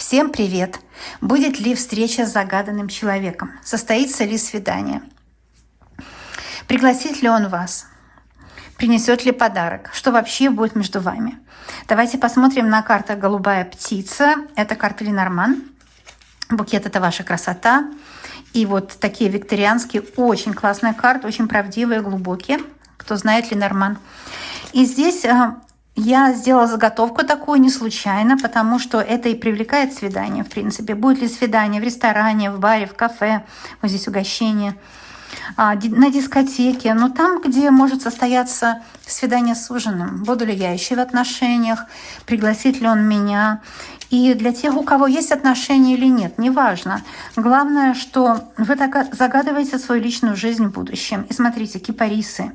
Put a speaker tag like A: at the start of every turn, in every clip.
A: Всем привет! Будет ли встреча с загаданным человеком? Состоится ли свидание? Пригласит ли он вас? Принесет ли подарок? Что вообще будет между вами? Давайте посмотрим на карту «Голубая птица». Это карта Ленорман. Букет – это ваша красота. И вот такие викторианские, очень классные карты, очень правдивые, глубокие. Кто знает Ленорман. И здесь я сделала заготовку такую не случайно, потому что это и привлекает свидание, в принципе. Будет ли свидание в ресторане, в баре, в кафе, вот здесь угощение, на дискотеке, но там, где может состояться свидание с ужином. Буду ли я еще в отношениях, пригласит ли он меня. И для тех, у кого есть отношения или нет, неважно. Главное, что вы так загадываете свою личную жизнь в будущем. И смотрите, кипарисы,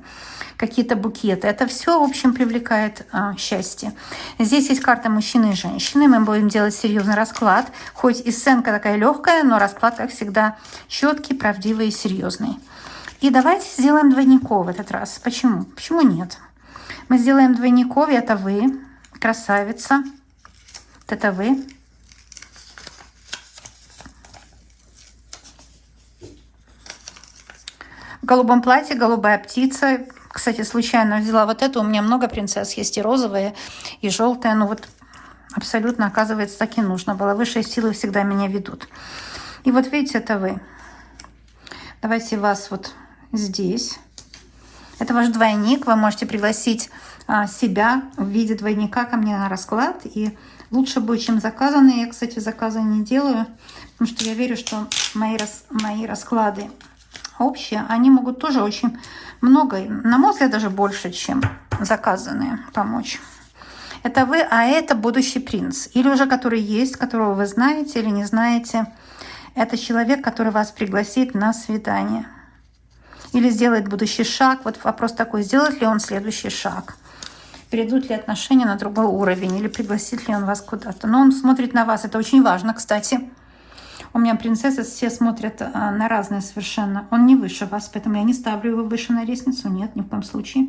A: какие-то букеты. Это все, в общем, привлекает счастье. Здесь есть карта мужчины и женщины. Мы будем делать серьезный расклад. Хоть и сценка такая легкая, но расклад, как всегда, четкий, правдивый и серьезный. И давайте сделаем двойников в этот раз. Почему? Почему нет? Мы сделаем двойников. Это вы, красавица. Это вы. В голубом платье, голубая птица. Кстати, случайно взяла вот эту. У меня много принцесс есть, и розовые, и желтые. Ну вот абсолютно, оказывается, так и нужно было. Высшие силы всегда меня ведут. И вот видите, это вы. Давайте вас вот здесь. Это ваш двойник. Вы можете пригласить себя в виде двойника ко мне на расклад. И лучше будет, чем заказанные. Я, кстати, заказы не делаю, потому что я верю, что мои расклады общие, они могут тоже очень много, на мой взгляд, даже больше, чем заказанные, помочь. Это вы, а это будущий принц. Или уже который есть, которого вы знаете или не знаете. Это человек, который вас пригласит на свидание. Или сделает будущий шаг. Вот вопрос такой, сделает ли он следующий шаг? Перейдут ли отношения на другой уровень? Или пригласит ли он вас куда-то? Но он смотрит на вас. Это очень важно, кстати. У меня принцессы все смотрят на разные совершенно. Он не выше вас, поэтому я не ставлю его выше на лестницу. Нет, ни в коем случае.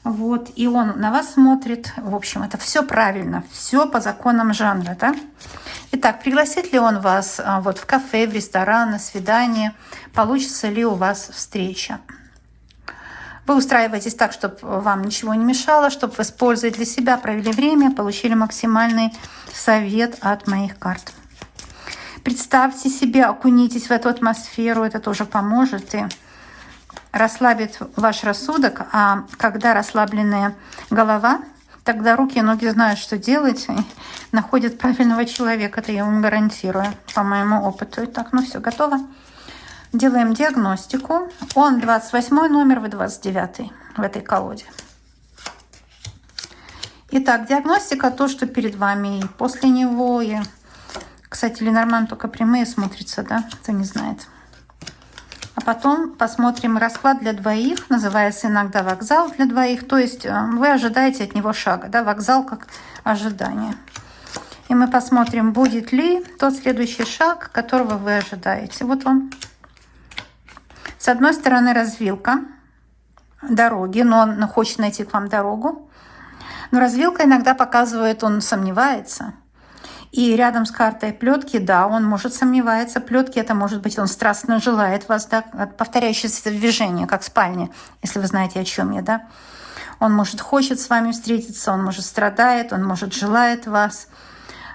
A: Вот. И он на вас смотрит. В общем, это все правильно. Все по законам жанра, да? Итак, пригласит ли он вас вот в кафе, в ресторан, на свидание? Получится ли у вас встреча? Вы устраиваетесь так, чтобы вам ничего не мешало, чтобы вы использовали для себя, провели время, получили максимальный совет от моих карт. Представьте себе, окунитесь в эту атмосферу, это тоже поможет и расслабит ваш рассудок. А когда расслабленная голова, тогда руки и ноги знают, что делать, и находят правильного человека. Это я вам гарантирую по моему опыту. Итак, ну все, готово. Делаем диагностику. Он 28 номер, вы 29 в этой колоде. Итак, диагностика, то, что перед вами и после него. И, кстати, Ленорман только прямые смотрится, да? Кто не знает. А потом посмотрим расклад для двоих. Называется иногда вокзал для двоих. То есть вы ожидаете от него шага. Да? Вокзал как ожидание. И мы посмотрим, будет ли тот следующий шаг, которого вы ожидаете. Вот он. С одной стороны развилка дороги, но он хочет найти к вам дорогу. Но развилка иногда показывает, он сомневается. И рядом с картой плетки, да, он может сомневаться. Плетки это может быть, он страстно желает вас, да, повторяющееся движение, как в спальне, если вы знаете, о чем я, да. Он может хочет с вами встретиться, он может страдает, он может желает вас.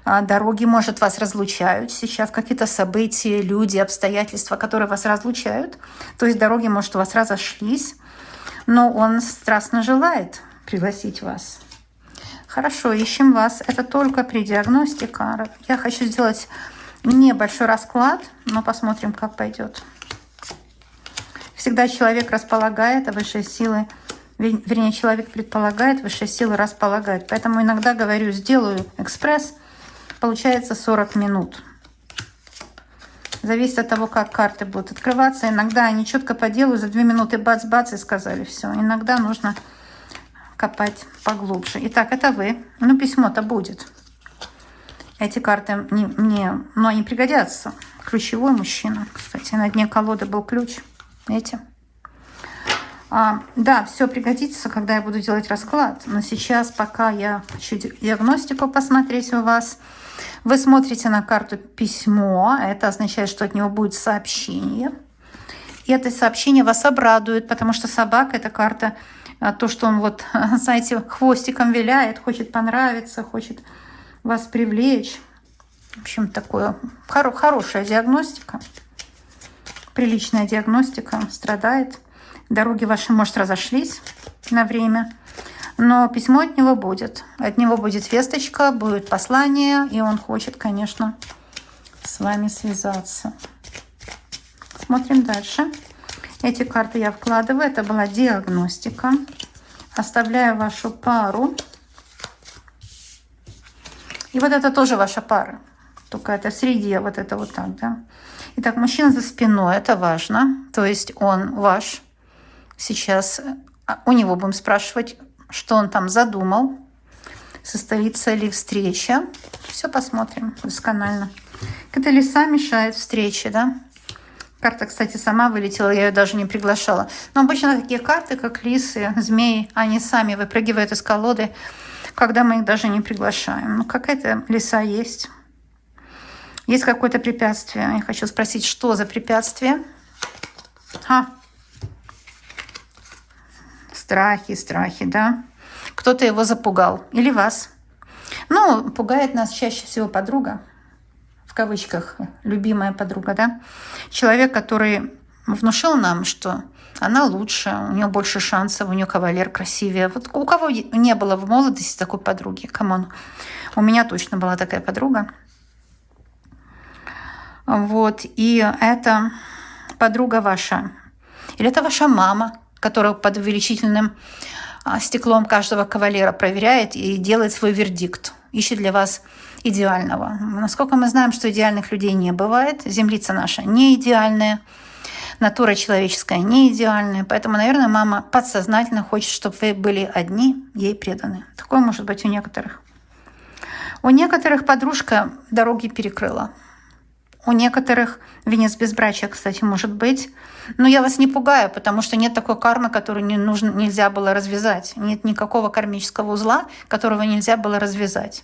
A: Дороги, может, вас разлучают сейчас, какие-то события, люди, обстоятельства, которые вас разлучают. То есть дороги, может, у вас разошлись, но он страстно желает пригласить вас. Хорошо, ищем вас. Это только при диагностике. Я хочу сделать небольшой расклад, но посмотрим, как пойдет. Всегда человек располагает, а высшие силы, вернее, человек предполагает, высшие силы располагают. Поэтому иногда говорю, сделаю экспресс, получается 40 минут. Зависит от того, как карты будут открываться. Иногда они четко по делу, за 2 минуты бац-бац и сказали все. Иногда нужно копать поглубже. Итак, это вы. Ну, письмо-то будет. Эти карты мне, но они пригодятся. Ключевой мужчина. Кстати, на дне колоды был ключ. Видите? Да, все пригодится, когда я буду делать расклад. Но сейчас, пока я хочу диагностику посмотреть у вас, вы смотрите на карту письмо. Это означает, что от него будет сообщение. И это сообщение вас обрадует, потому что собака — это карта, то, что он вот, знаете, хвостиком виляет, хочет понравиться, хочет вас привлечь. В общем, такое хорошая диагностика, приличная диагностика, страдает. Дороги ваши, может, разошлись на время, но письмо от него будет. От него будет весточка, будет послание, и он хочет, конечно, с вами связаться. Смотрим дальше. Эти карты я вкладываю. Это была диагностика. Оставляю вашу пару. И вот это тоже ваша пара. Только это в среде, вот это вот так, да. Итак, мужчина за спиной, это важно. То есть он ваш. Сейчас у него будем спрашивать, что он там задумал. Состоится ли встреча. Все посмотрим досконально. Какая-то лиса мешает встрече, да. Карта, кстати, сама вылетела, я ее даже не приглашала. Но обычно такие карты, как лисы, змеи, они сами выпрыгивают из колоды, когда мы их даже не приглашаем. Ну, какая-то лиса есть. Есть какое-то препятствие. Я хочу спросить, что за препятствие? Страхи, да. Кто-то его запугал. Или вас. Ну, пугает нас чаще всего подруга. В кавычках, любимая подруга, да. Человек, который внушил нам, что она лучше, у нее больше шансов, у нее кавалер красивее. Вот у кого не было в молодости такой подруги? Камон. У меня точно была такая подруга. Вот. И это подруга ваша. Или это ваша мама, которая под увеличительным стеклом каждого кавалера проверяет и делает свой вердикт. Ищет для вас идеального. Насколько мы знаем, что идеальных людей не бывает. Землица наша не идеальная. Натура человеческая не идеальная. Поэтому, наверное, мама подсознательно хочет, чтобы вы были одни, ей преданы. Такое может быть у некоторых. У некоторых подружка дороги перекрыла. У некоторых венец безбрачия, кстати, может быть. Но я вас не пугаю, потому что нет такой кармы, которую нельзя было развязать. Нет никакого кармического узла, которого нельзя было развязать.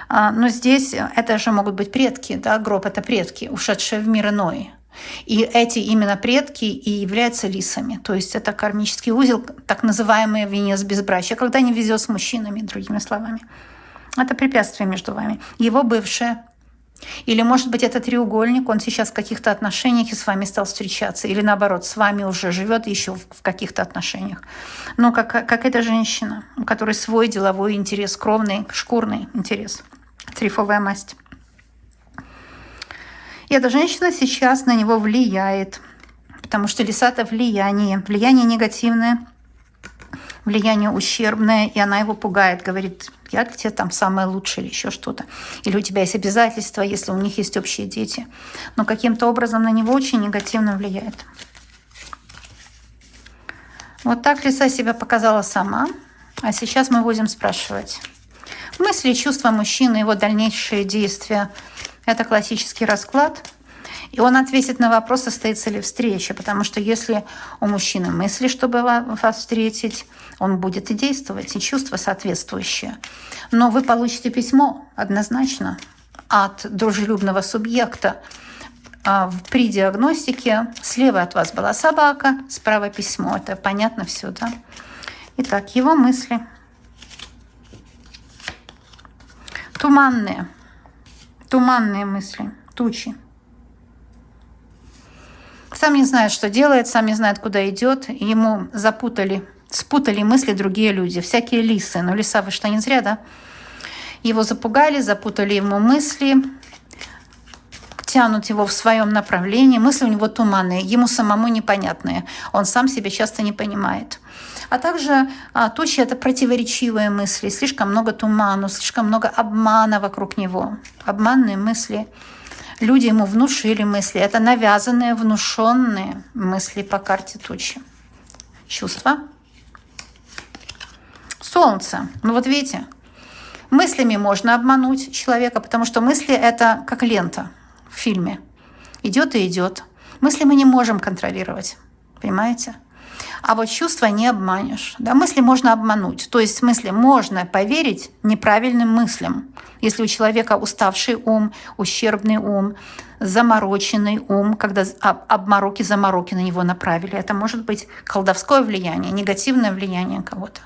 A: Но здесь это же могут быть предки. Да? Гроб — это предки, ушедшие в мир иной. И эти именно предки и являются лисами. То есть это кармический узел, так называемый венец безбрачия, когда не везет с мужчинами, другими словами. Это препятствие между вами. Его бывшая. Или, может быть, это треугольник, он сейчас в каких-то отношениях и с вами стал встречаться. Или, наоборот, с вами уже живет еще в каких-то отношениях. Но как эта женщина, у которой свой деловой интерес, кровный, шкурный интерес, трифовая масть. И эта женщина сейчас на него влияет. Потому что лиса — это влияние. Влияние негативное, влияние ущербное, и она его пугает, говорит: я для тебя там самое лучшее или еще что-то. Или у тебя есть обязательства, если у них есть общие дети. Но каким-то образом на него очень негативно влияет. Вот так лиса себя показала сама. А сейчас мы будем спрашивать. Мысли и чувства мужчины, его дальнейшие действия. Это классический расклад. И он ответит на вопрос, состоится ли встреча. Потому что если у мужчины мысли, чтобы вас встретить, он будет и действовать, и чувства соответствующие. Но вы получите письмо однозначно от дружелюбного субъекта. При диагностике слева от вас была собака, справа письмо. Это понятно все, да? Итак, его мысли. Туманные мысли, тучи. Сам не знает, что делает, сам не знает, куда идет. Ему спутали мысли другие люди, всякие лисы. Но лиса вышла не зря, да? Его запугали, запутали ему мысли, тянут его в своем направлении. Мысли у него туманные, ему самому непонятные. Он сам себя часто не понимает. А также тучи — это противоречивые мысли. Слишком много туману, слишком много обмана вокруг него. Обманные мысли. Люди ему внушили мысли. Это навязанные, внушенные мысли по карте тучи. Чувства. Солнце. Ну вот видите, мыслями можно обмануть человека, потому что мысли — это как лента в фильме. Идет и идет. Мысли мы не можем контролировать. Понимаете? А вот чувства не обманешь. Да? Мысли можно обмануть. То есть в смысле можно поверить неправильным мыслям. Если у человека уставший ум, ущербный ум, замороченный ум, когда обмороки-замороки на него направили. Это может быть колдовское влияние, негативное влияние кого-то,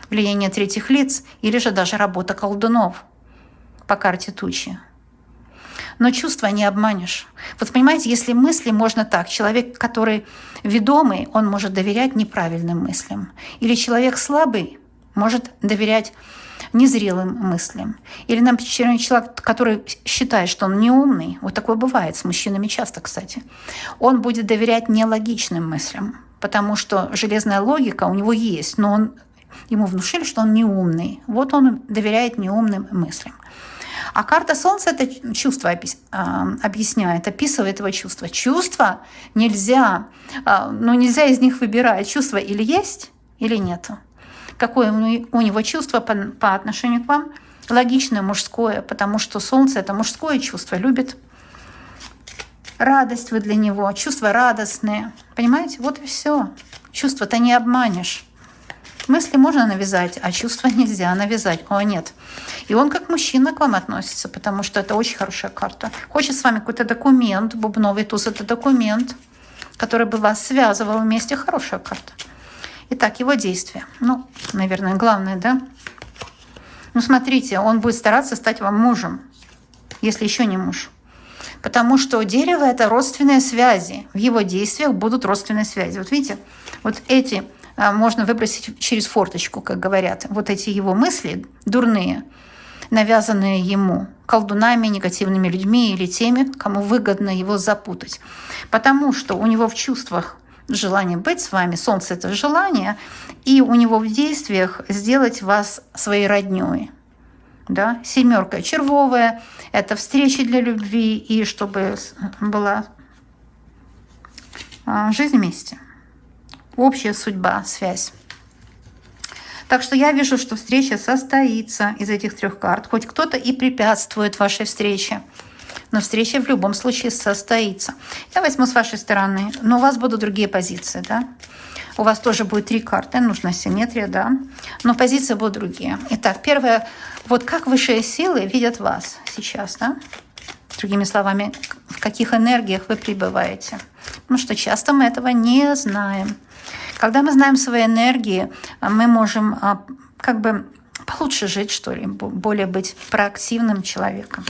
A: влияние третьих лиц или же даже работа колдунов по карте тучи. Но чувства не обманешь. Вот понимаете, если мысли можно так, человек, который ведомый, он может доверять неправильным мыслям. Или человек слабый может доверять незрелым мыслям. Или, например, человек, который считает, что он неумный, вот такое бывает с мужчинами часто, кстати, он будет доверять нелогичным мыслям, потому что железная логика у него есть, но ему внушили, что он неумный. Вот он доверяет неумным мыслям. А карта Солнца это чувство объясняет, описывает его чувства. Чувства нельзя из них выбирать. Чувства или есть, или нет. Какое у него чувство по отношению к вам? Логичное, мужское, потому что Солнце это мужское чувство, любит. Радость вы для него, чувства радостные. Понимаете? Вот и все. Чувства-то не обманешь. Мысли можно навязать, а чувства нельзя навязать. О, нет. И он как мужчина к вам относится, потому что это очень хорошая карта. Хочет с вами какой-то документ, бубновый туз — это документ, который бы вас связывал вместе. Хорошая карта. Итак, его действия. Наверное, главное, да? Смотрите, он будет стараться стать вам мужем, если еще не муж. Потому что дерево — это родственные связи. В его действиях будут родственные связи. Вот видите, вот эти можно выбросить через форточку, как говорят. Вот эти его мысли дурные, навязанные ему колдунами, негативными людьми или теми, кому выгодно его запутать. Потому что у него в чувствах желание быть с вами, Солнце — это желание, и у него в действиях сделать вас своей роднёй. Да? 7 червовая — это встречи для любви, и чтобы была жизнь вместе. Общая судьба, связь. Так что я вижу, что встреча состоится из этих 3 карт. Хоть кто-то и препятствует вашей встрече, но встреча в любом случае состоится. Я возьму с вашей стороны, но у вас будут другие позиции, да? У вас тоже будет 3 карты, нужна симметрия, да? Но позиции будут другие. Итак, первое, вот как высшие силы видят вас сейчас, да? Другими словами, в каких энергиях вы пребываете. Потому что часто мы этого не знаем. Когда мы знаем свои энергии, мы можем получше жить, что ли, более быть проактивным человеком.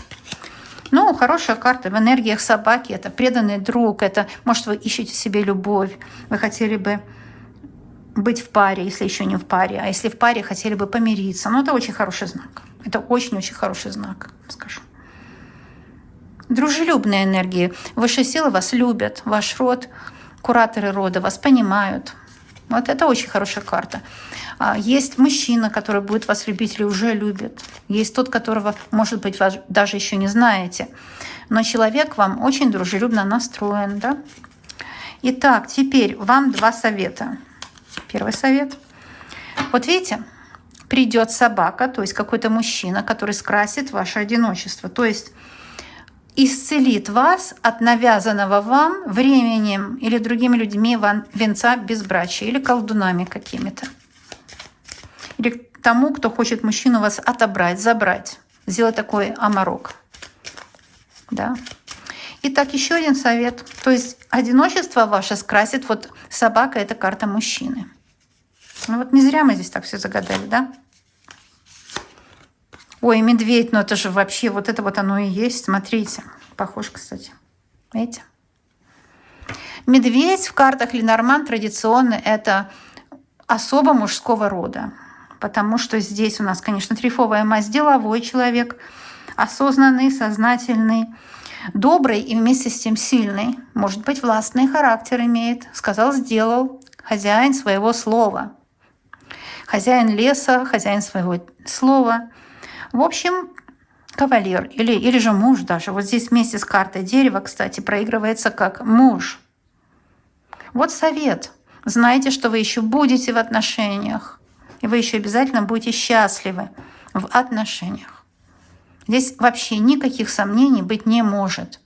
A: Хорошая карта в энергиях собаки. Это преданный друг. Это, может, вы ищете себе любовь. Вы хотели бы быть в паре, если еще не в паре. А если в паре, хотели бы помириться. Это очень хороший знак. Это очень-очень хороший знак, скажу. Дружелюбные энергии. Высшие силы вас любят. Ваш род, кураторы рода вас понимают. Вот это очень хорошая карта. Есть мужчина, который будет вас любить или уже любит. Есть тот, которого, может быть, вы даже еще не знаете. Но человек вам очень дружелюбно настроен. Да? Итак, теперь вам 2 совета. Первый совет. Вот видите, придет собака, то есть какой-то мужчина, который скрасит ваше одиночество. То есть исцелит вас от навязанного вам временем или другими людьми венца безбрачия или колдунами какими-то. Или к тому, кто хочет мужчину вас отобрать, забрать, сделать такой оморок. Да? Итак, еще один совет. То есть одиночество ваше скрасит, вот собака — это карта мужчины. Не зря мы здесь так все загадали, да? Ой, медведь, это же вообще, вот это вот оно и есть. Смотрите, похож, кстати. Видите? Медведь в картах Ленорман традиционно это особо мужского рода. Потому что здесь у нас, конечно, трифовая мазь, деловой человек, осознанный, сознательный, добрый и вместе с тем сильный. Может быть, властный характер имеет. Сказал, сделал. Хозяин своего слова. Хозяин леса, хозяин своего слова. В общем, кавалер или же муж даже. Вот здесь вместе с картой дерева, кстати, проигрывается как муж. Вот совет. Знайте, что вы еще будете в отношениях. И вы еще обязательно будете счастливы в отношениях. Здесь вообще никаких сомнений быть не может.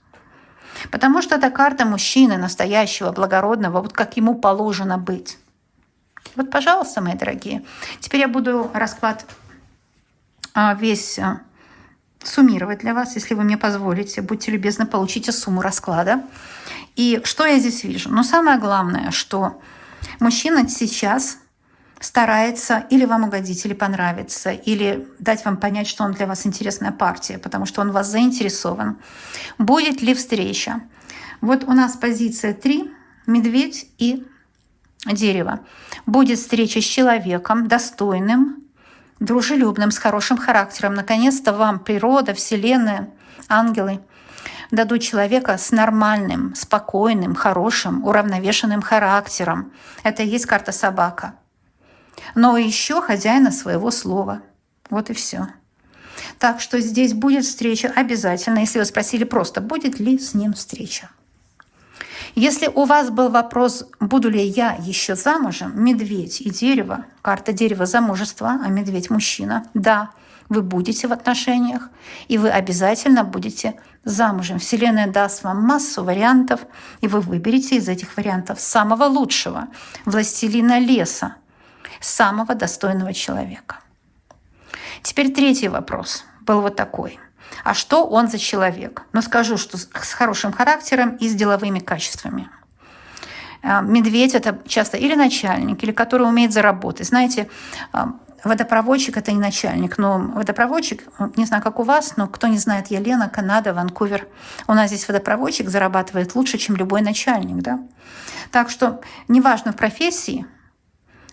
A: Потому что это карта мужчины настоящего, благородного, вот как ему положено быть. Вот, пожалуйста, мои дорогие. Теперь я буду расклад весь суммировать для вас, если вы мне позволите. Будьте любезны, получите сумму расклада. И что я здесь вижу? Но самое главное, что мужчина сейчас старается или вам угодить, или понравиться, или дать вам понять, что он для вас интересная партия, потому что он в вас заинтересован. Будет ли встреча? Вот у нас позиция 3, медведь и дерево. Будет встреча с человеком достойным, дружелюбным, с хорошим характером. Наконец-то вам природа, Вселенная, ангелы дадут человека с нормальным, спокойным, хорошим, уравновешенным характером. Это и есть карта собака. Но еще хозяина своего слова. Вот и все. Так что здесь будет встреча обязательно. Если вы спросили просто, будет ли с ним встреча. Если у вас был вопрос, буду ли я еще замужем, медведь и дерево, карта дерева замужества, а медведь мужчина, да, вы будете в отношениях, и вы обязательно будете замужем. Вселенная даст вам массу вариантов, и вы выберете из этих вариантов самого лучшего, властелина леса, самого достойного человека. Теперь третий вопрос был вот такой. А что он за человек? Ну, скажу, что с хорошим характером и с деловыми качествами. Медведь – это часто или начальник, или который умеет заработать. Знаете, водопроводчик – это не начальник, но водопроводчик, не знаю, как у вас, но кто не знает, я Лена, Канада, Ванкувер. У нас здесь водопроводчик зарабатывает лучше, чем любой начальник. Да? Так что неважно в профессии,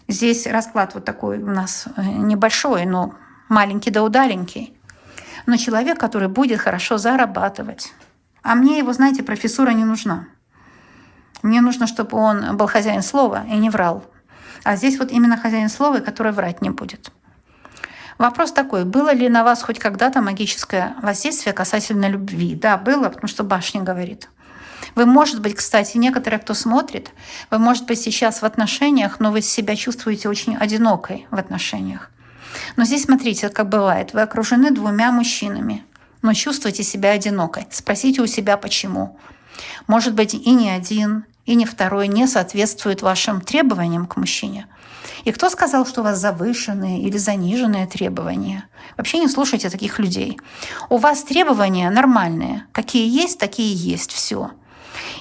A: здесь расклад вот такой у нас небольшой, но маленький да удаленький. Но человек, который будет хорошо зарабатывать. А мне его, знаете, профессура не нужна. Мне нужно, чтобы он был хозяин слова и не врал. А здесь вот именно хозяин слова, который врать не будет. Вопрос такой, было ли на вас хоть когда-то магическое воздействие касательно любви? Да, было, потому что башня говорит. Вы, может быть, кстати, некоторые, кто смотрит, вы, может быть, сейчас в отношениях, но вы себя чувствуете очень одинокой в отношениях. Но здесь, смотрите, как бывает. Вы окружены 2 мужчинами, но чувствуете себя одинокой. Спросите у себя, почему. Может быть, и ни один, и ни второй не соответствует вашим требованиям к мужчине. И кто сказал, что у вас завышенные или заниженные требования? Вообще не слушайте таких людей. У вас требования нормальные. Какие есть, такие есть. Все.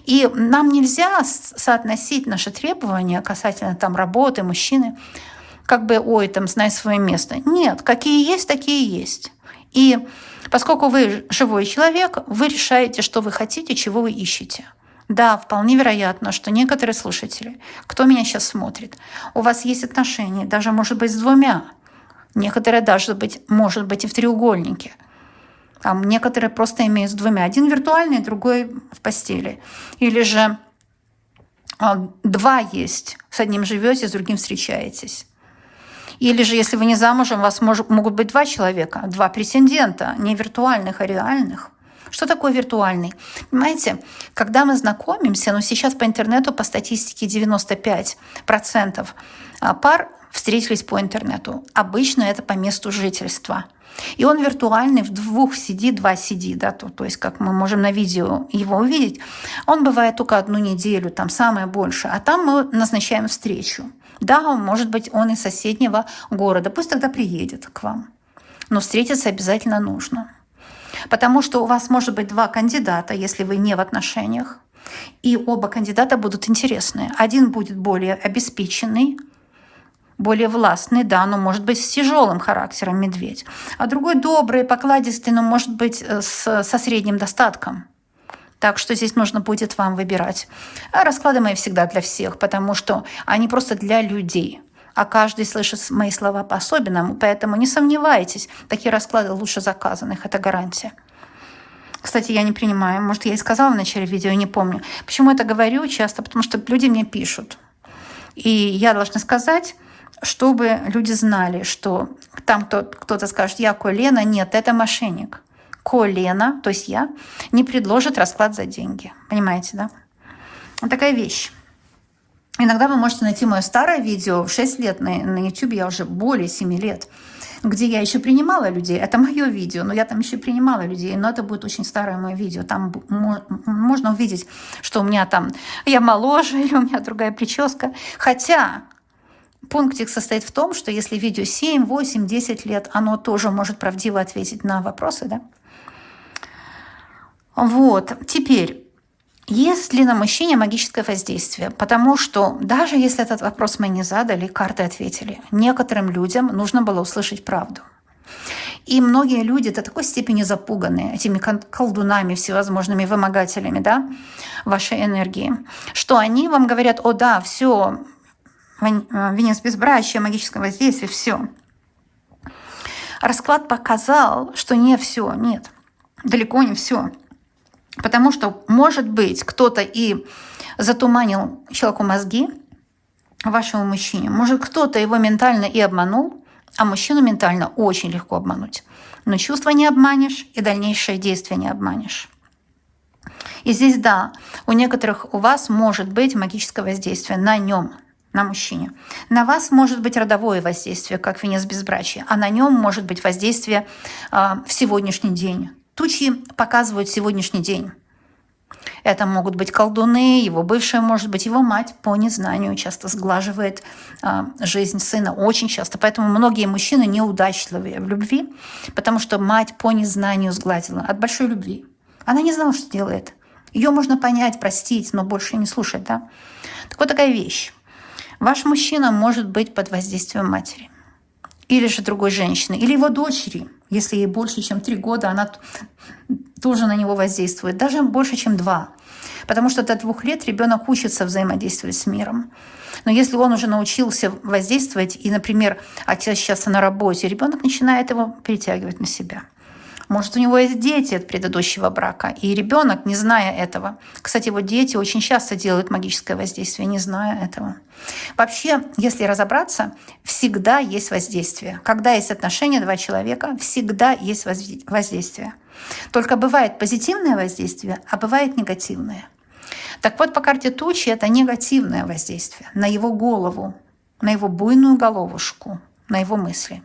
A: И нам нельзя соотносить наши требования касательно там, работы, мужчины, как бы, ой, там, знай свое место. Нет, какие есть, такие есть. И поскольку вы живой человек, вы решаете, что вы хотите, чего вы ищете. Да, вполне вероятно, что некоторые слушатели, кто меня сейчас смотрит, у вас есть отношения, даже, может быть, с 2. Некоторые даже, может быть, и в треугольнике. Там некоторые просто имеют с 2. Один виртуальный, другой в постели. Или же 2 есть, с одним живете, с другим встречаетесь. Или же, если вы не замужем, у вас могут быть 2 человека, 2 претендента, не виртуальных, а реальных. Что такое виртуальный? Понимаете, когда мы знакомимся, но сейчас по интернету, по статистике 95% пар встретились по интернету. Обычно это по месту жительства. И он виртуальный, в 2 сиди, 2 сиди, да, то есть как мы можем на видео его увидеть. Он бывает только 1 неделю, там самое больше, а там мы назначаем встречу. Да, может быть, он из соседнего города, пусть тогда приедет к вам. Но встретиться обязательно нужно. Потому что у вас может быть 2 кандидата, если вы не в отношениях, и оба кандидата будут интересные. Один будет более обеспеченный, более властный, да, но может быть с тяжелым характером медведь, а другой добрый, покладистый, но может быть со средним достатком. Так что здесь нужно будет вам выбирать. А расклады мои всегда для всех, потому что они просто для людей. А каждый слышит мои слова по-особенному, поэтому не сомневайтесь, такие расклады лучше заказанных, это гарантия. Кстати, я не принимаю, может, я и сказала в начале видео, не помню. Почему это говорю часто? Потому что люди мне пишут. И я должна сказать, чтобы люди знали, что там кто-то скажет, я Колена, нет, это мошенник. Колена, то есть я, не предложит расклад за деньги. Понимаете, да? Вот такая вещь. Иногда вы можете найти мое старое видео, 6 лет на YouTube, я уже более 7 лет, где я еще принимала людей. Это мое видео, но я там еще принимала людей, но это будет очень старое мое видео. Там можно увидеть, что у меня там, я моложе или у меня другая прическа. Хотя пунктик состоит в том, что если видео 7, 8, 10 лет, оно тоже может правдиво ответить на вопросы, да? Вот, теперь, есть ли на мужчине магическое воздействие? Потому что даже если этот вопрос мы не задали, карты ответили. Некоторым людям нужно было услышать правду. И многие люди до такой степени запуганы этими колдунами, всевозможными вымогателями, да, вашей энергии, что они вам говорят: о да, все, венец безбрачия, магическое воздействие, все. Расклад показал, что не все, нет, далеко не все. Потому что, может быть, кто-то и затуманил человеку мозги, вашему мужчине, может, кто-то его ментально и обманул, а мужчину ментально очень легко обмануть. Но чувства не обманешь, и дальнейшее действие не обманешь. И здесь, да, у некоторых у вас может быть магическое воздействие на нем, на мужчине. На вас может быть родовое воздействие, как венец безбрачия, а на нем может быть воздействие в сегодняшний день. Тучи показывают сегодняшний день. Это могут быть колдуны, его бывшая, может быть, его мать по незнанию часто сглаживает жизнь сына, очень часто. Поэтому многие мужчины неудачливые в любви, потому что мать по незнанию сгладила от большой любви. Она не знала, что делает. Ее можно понять, простить, но больше не слушать, да? Так вот такая вещь. Ваш мужчина может быть под воздействием матери. Или же другой женщины, или его дочери. Если ей больше, чем 3 года, она тоже на него воздействует. Даже больше, чем 2. Потому что до 2 лет ребенок учится взаимодействовать с миром. Но если он уже научился воздействовать, и, например, отец сейчас на работе, ребенок начинает его притягивать на себя. Может, у него есть дети от предыдущего брака, и ребенок, не зная этого. Кстати, вот дети очень часто делают магическое воздействие, не зная этого. Вообще, если разобраться, всегда есть воздействие. Когда есть отношения 2 человека, всегда есть воздействие. Только бывает позитивное воздействие, а бывает негативное. Так вот, по карте тучи это негативное воздействие на его голову, на его буйную головушку, на его мысли.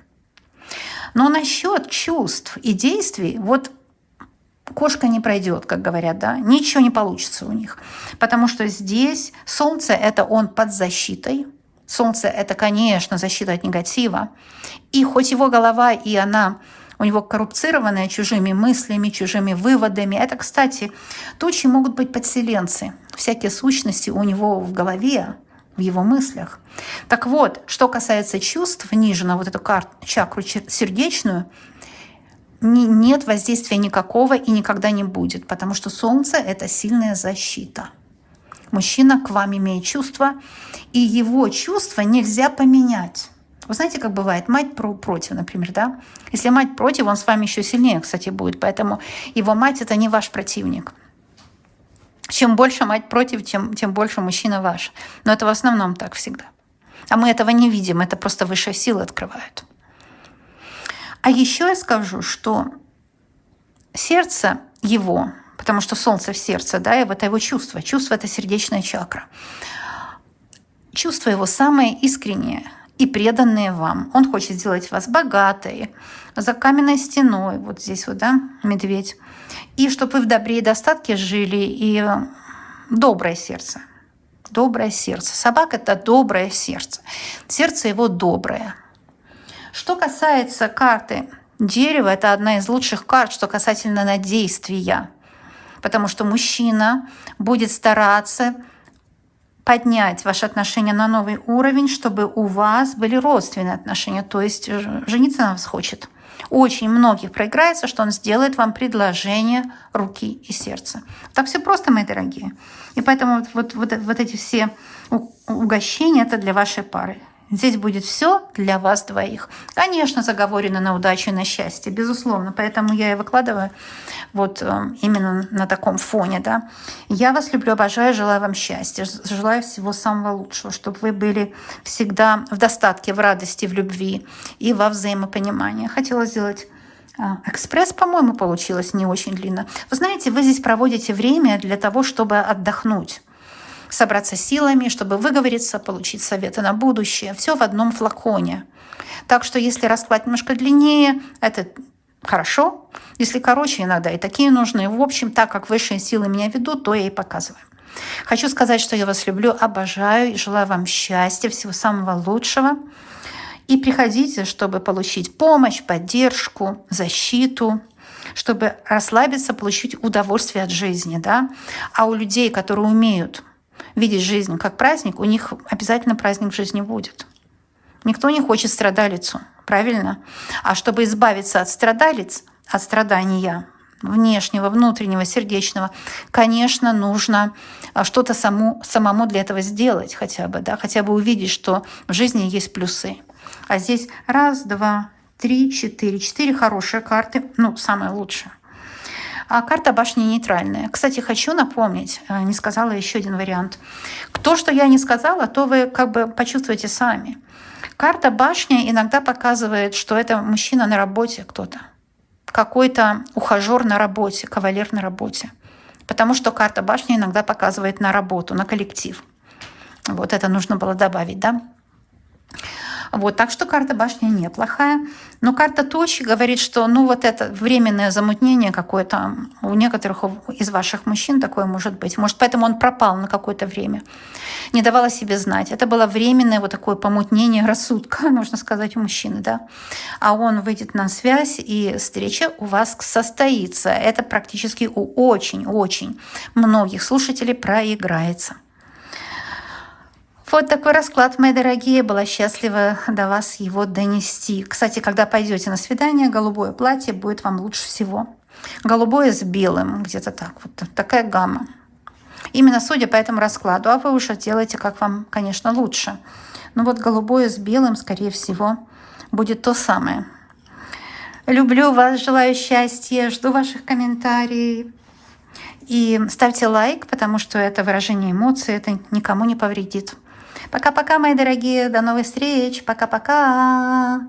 A: Но насчет чувств и действий, вот кошка не пройдет, как говорят, да, ничего не получится у них. Потому что здесь Солнце – это он под защитой. Солнце – это, конечно, защита от негатива. И хоть его голова, и она у него коррупцированная чужими мыслями, чужими выводами. Это, кстати, тучи могут быть подселенцы. Всякие сущности у него в голове, в его мыслях. Так вот, что касается чувств, ниже на вот эту чакру сердечную, нет воздействия никакого и никогда не будет, потому что Солнце – это сильная защита. Мужчина к вам имеет чувства, и его чувства нельзя поменять. Вы знаете, как бывает, мать против, например, да? Если мать против, он с вами еще сильнее, кстати, будет, поэтому его мать – это не ваш противник. Чем больше мать против, тем больше мужчина ваш. Но это в основном так всегда. А мы этого не видим, это просто высшие силы открывают. А еще я скажу, что сердце его, потому что Солнце в сердце, да, и вот это его чувство. Чувство – это сердечная чакра. Чувства его самые искренние и преданные вам. Он хочет сделать вас богатой, за каменной стеной, вот здесь вот, да, медведь. И чтобы вы в добре и достатке жили, и доброе сердце. Доброе сердце. Собака – это доброе сердце. Сердце его доброе. Что касается карты дерева, это одна из лучших карт, что касательно действия. Потому что мужчина будет стараться поднять ваши отношения на новый уровень, чтобы у вас были родственные отношения. То есть жениться на вас хочет. Очень многих проиграется, что он сделает вам предложение руки и сердца. Так все просто, мои дорогие. И поэтому вот эти все угощения – это для вашей пары. Здесь будет все для вас двоих. Конечно, заговорено на удачу и на счастье, безусловно. Поэтому я и выкладываю вот именно на таком фоне. Да. Я вас люблю, обожаю, желаю вам счастья. Желаю всего самого лучшего, чтобы вы были всегда в достатке, в радости, в любви и во взаимопонимании. Хотела сделать экспресс, по-моему, получилось не очень длинно. Вы знаете, вы здесь проводите время для того, чтобы отдохнуть. Собраться силами, чтобы выговориться, получить советы на будущее. Все в одном флаконе. Так что если расклад немножко длиннее, это хорошо. Если короче, иногда и такие нужны. В общем, так как высшие силы меня ведут, то я и показываю. Хочу сказать, что я вас люблю, обожаю и желаю вам счастья, всего самого лучшего. И приходите, чтобы получить помощь, поддержку, защиту, чтобы расслабиться, получить удовольствие от жизни. Да? А у людей, которые умеют видеть жизнь как праздник, у них обязательно праздник в жизни будет. Никто не хочет страдалицу, правильно? А чтобы избавиться от страдалиц, от страдания внешнего, внутреннего, сердечного, конечно, нужно что-то самому для этого сделать хотя бы, да? Хотя бы увидеть, что в жизни есть плюсы. А здесь раз, два, три, четыре. 4 хорошие карты, ну, самая лучшая. А карта башни нейтральная. Кстати, хочу напомнить, не сказала еще один вариант. То, что я не сказала, то вы как бы почувствуете сами. Карта башни иногда показывает, что это мужчина на работе кто-то. Какой-то ухажер на работе, кавалер на работе. Потому что карта башни иногда показывает на работу, на коллектив. Вот это нужно было добавить, да? Вот, так что карта башни неплохая. Но карта точки говорит, что ну вот это временное замутнение какое-то у некоторых из ваших мужчин такое может быть. Может, поэтому он пропал на какое-то время. Не давал о себе знать. Это было временное вот такое помутнение рассудка, можно сказать, у мужчины, да. А он выйдет на связь, и встреча у вас состоится. Это практически у очень-очень многих слушателей проиграется. Вот такой расклад, мои дорогие. Была счастлива до вас его донести. Кстати, когда пойдете на свидание, голубое платье будет вам лучше всего. Голубое с белым, где-то так. Вот такая гамма. Именно судя по этому раскладу. А вы уже делаете, как вам, конечно, лучше. Но вот голубое с белым, скорее всего, будет то самое. Люблю вас, желаю счастья, жду ваших комментариев. И ставьте лайк, потому что это выражение эмоций, это никому не повредит. Пока-пока, мои дорогие. До новых встреч. Пока-пока.